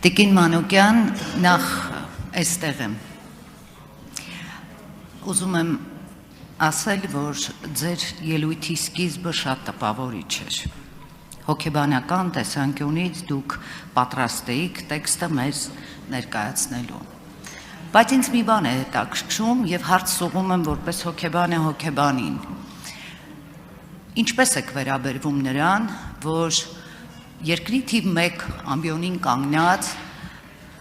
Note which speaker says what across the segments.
Speaker 1: Տիկին Մանուկյան, նախ այստեղ եմ։ Ուզում եմ ասել, որ ձեր ելույթի սկիզբը շատ տպավորիչ էր։ Հոգեբանական տեսանկյունից դուք պատրաստ էիք տեքստը մեզ ներկայացնելու։ Բայց ինձ մի բան է հետաքրքրում եւ հարց սողում եմ որպես հոգեբան է հոգեբանին։ Ինչպես եք վերաբերվում նրան, որ երկրի թիվ 1 ամբիոնին կանգնած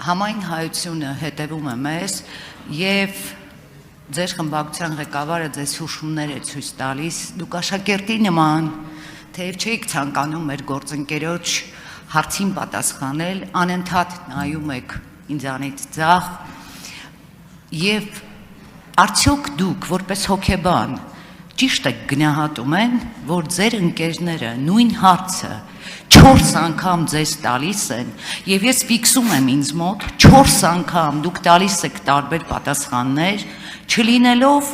Speaker 1: համայն հայությունը հետևում է մեզ եւ ձեր խմբակցության ղեկավարը ձեզ հուշումներ է ցույց տալիս, դուք աշակերտի նման, թեև չէիք ցանկանում մեր գործընկերոջ հարցին պատասխանել, անընդհատ նայում եք ինձանից ձախ եւ արդյոք դուք որպես հոգեբան ճիշտ եք գնահատում են, որ ձեր ընկերները նույն հարցը 4 անգամ ձեզ տալիս են եւ ես ֆիքսում եմ ինձ մոտ 4 անգամ դուք տալիս եք տարբեր պատասխաններ, չլինելով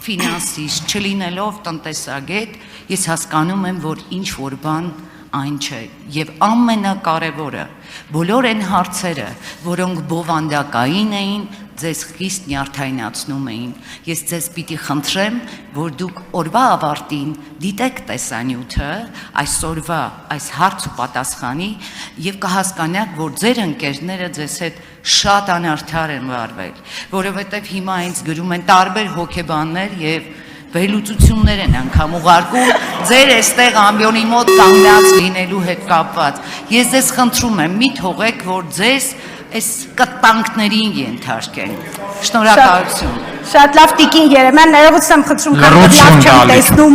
Speaker 1: ֆինանսիստ, չլինելով տնտեսագետ, ես հասկանում եմ, որ ինչ որ բան այն չէ եւ ամենակարևորը բոլոր այն հարցերը, որոնք բովանդակային էին, ձեզ խիստ նյարդայնացնում էին։ Ես ձեզ պիտի խնդրեմ, որ դուք օրվա ավարտին դիտեք տեսանյութը, այսօրվա այս հարց ու պատասխանի եւ կհասկանաք, որ ձեր ընկերները ձեզ հետ շատ անարդար են վարվել, որովհետեւ հիմա ինձ գրում են տարբեր հոգեբաններ եւ վերլուծություններ են անգամ ուղարկում ձեր այստեղ ամբիոնի մոտ կանգնած լինելու հետ կապված։ Ես ձեզ խնդրում եմ, մի թողեք, որ ձեզ այս կտանքներին ենթարկեն։ Շնորհակալություն։
Speaker 2: Շատ լավ տիկին Երեմյան, ներողություն եմ խնդրում, լավ չեմ տեսնում,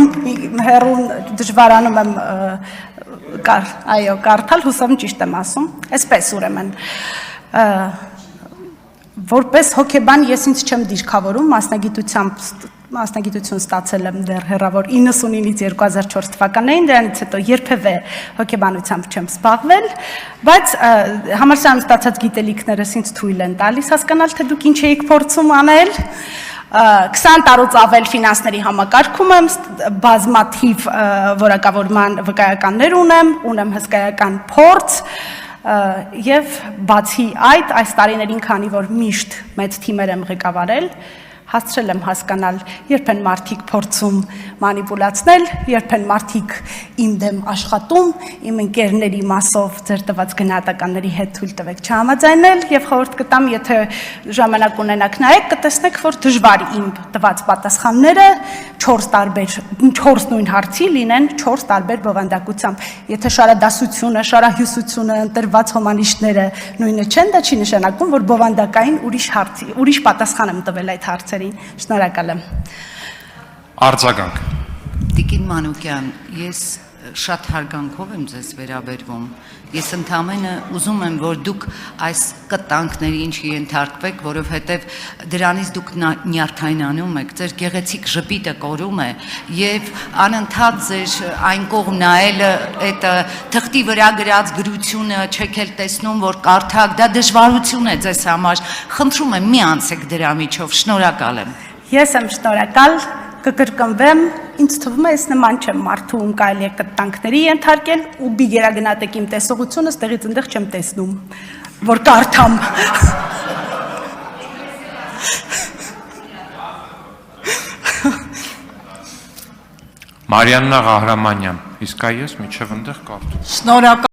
Speaker 2: հեռուն դժվարանում եմ կարդալ, հուսամ ճիշտ եմ ասում։ Այսպես ուրեմն որպես հոգեբան ես ինձ չեմ դիրքավորում, մասնագիտություն ստացել եմ դեռ հեռավոր 99-ից 2004 թվականներին, դրանից հետո երբևէ հոգեբանությամբ չեմ զբաղվել, բայց համալսարանում ստացած գիտելիքներս ինձ թույլ են տալիս հասկանալ, թե դուք ինչ էիք փորձում անել, 20 տարուց ավել ֆինանսների համակարգում եմ, բազմաթիվ որակավորման վկայականներ ունեմ հսկայական փորձ, եւ բացի այդ այս տարիներին քանի որ միշտ մեծ թիմեր եմ ղեկավարել հասցրել եմ հասկանալ երբ են մարդիկ փորձում մանիպուլացնել, երբ են մարդիկ իմ դեմ աշխատում, իմ ընկերների մասով ձեր տված գնահատականների հետ թույլ տվեք չհամաձայնել եւ խորհուրդ կտամ, եթե ժամանակ ունենաք նայեք, կտեսնեք, որ դժվար իմ տված պատասխանները 4 նույն հարցի լինեն 4 տարբեր բովանդակությամբ։ Եթե շարադասությունը, շարահյուսությունը, ընտրված հոմանիշները նույնը չեն, դա չի նշանակում, որ բովանդակային ուրիշ պատասխան եմ տվել այդ հարցերին։ Շնորհակալ եմ։
Speaker 3: Արձագանք։
Speaker 1: Տիկին Մանուկյան, ես շատ հարգանքով եմ ձեզ վերաբերվում։ Ես ընդամենը ուզում եմ, որ դուք այս կտանքներին չենթարկվեք, որովհետև դրանից դուք նյարդայնանում եք, ձեր գեղեցիկ ժպիտը կորում է եւ անընդհատ ձեր այն կողմ նայելը, այդ թղթի վրա գրած գրությունը չեք էլ տեսնում, որ կարդաք, դա դժվարություն է ձեզ համար։ Խնդրում եմ, մի անցեք դրա միջով, շնորհակալ եմ։
Speaker 2: Ես եմ շնորհակալ, կկրկնվեմ, ինձ թվում է, ես նման չեմ մարդու, ում կարելի է կտանքների ենթարկել ու բիգերագնահատեք իմ տեսողությունը, ստեղից ընդեղ չեմ տեսնում, որ կարդամ։
Speaker 3: Մարիաննա Ղահրամանյան, իսկ այ ես միջև ընդեղ կարդում։
Speaker 4: Շնորհակալ